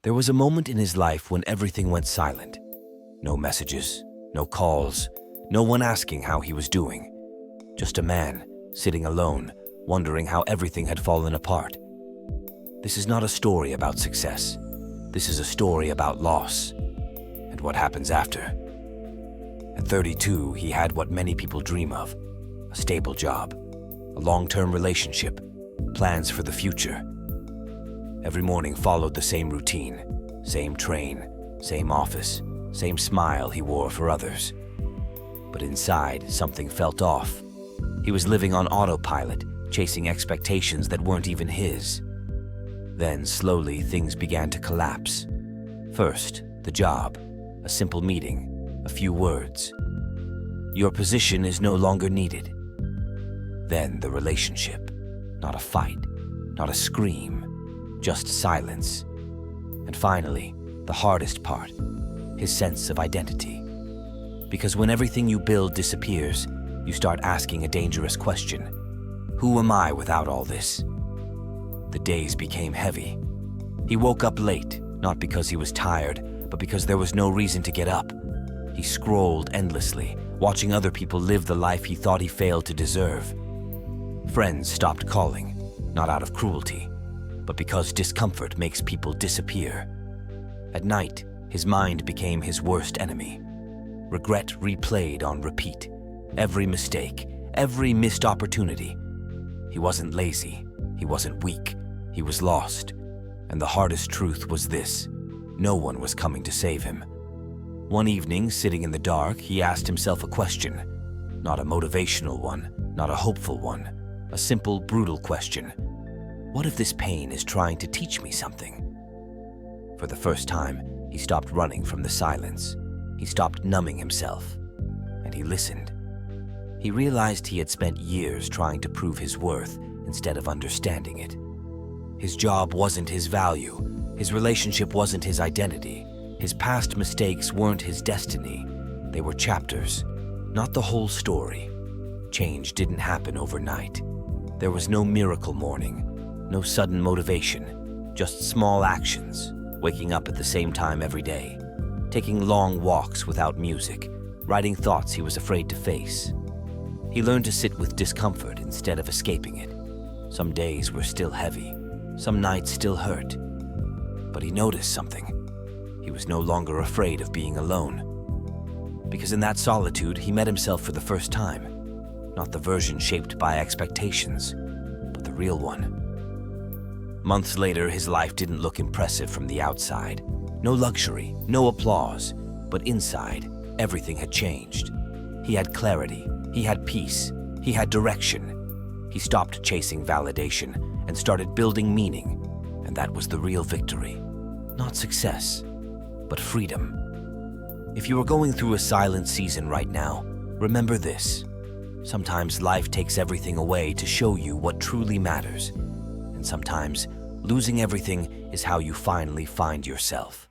There was a moment in his life when everything went silent. No messages, no calls, no one asking how he was doing. Just a man, sitting alone, wondering how everything had fallen apart. This is not a story about success. This is a story about loss and what happens after. At 32, he had what many people dream of: a stable job, a long-term relationship, plans for the future. Every morning followed the same routine, same train, same office, same smile he wore for others. But inside, something felt off. He was living on autopilot, chasing expectations that weren't even his. Then, slowly, things began to collapse. First, the job, a simple meeting, a few words. Your position is no longer needed. Then the relationship, not a fight, not a scream, just silence. And finally, the hardest part, his sense of identity. Because when everything you build disappears, you start asking a dangerous question. Who am I without all this? The days became heavy. He woke up late, not because he was tired, but because there was no reason to get up. He scrolled endlessly, watching other people live the life he thought he failed to deserve. Friends stopped calling, not out of cruelty, but because discomfort makes people disappear. At night, his mind became his worst enemy. Regret replayed on repeat. Every mistake, every missed opportunity. He wasn't lazy, he wasn't weak, he was lost. And the hardest truth was this: no one was coming to save him. One evening, sitting in the dark, he asked himself a question. Not a motivational one, not a hopeful one. A simple, brutal question. What if this pain is trying to teach me something? For the first time, he stopped running from the silence. He stopped numbing himself, and he listened. He realized he had spent years trying to prove his worth instead of understanding it. His job wasn't his value. His relationship wasn't his identity. His past mistakes weren't his destiny. They were chapters, not the whole story. Change didn't happen overnight. There was no miracle morning. No sudden motivation, just small actions, waking up at the same time every day, taking long walks without music, writing thoughts he was afraid to face. He learned to sit with discomfort instead of escaping it. Some days were still heavy, some nights still hurt. But he noticed something. He was no longer afraid of being alone. Because in that solitude, he met himself for the first time. Not the version shaped by expectations, but the real one. Months later, his life didn't look impressive from the outside. No luxury, no applause, but inside, everything had changed. He had clarity, he had peace, he had direction. He stopped chasing validation and started building meaning, and that was the real victory. Not success, but freedom. If you are going through a silent season right now, remember this. Sometimes life takes everything away to show you what truly matters. And sometimes, losing everything is how you finally find yourself.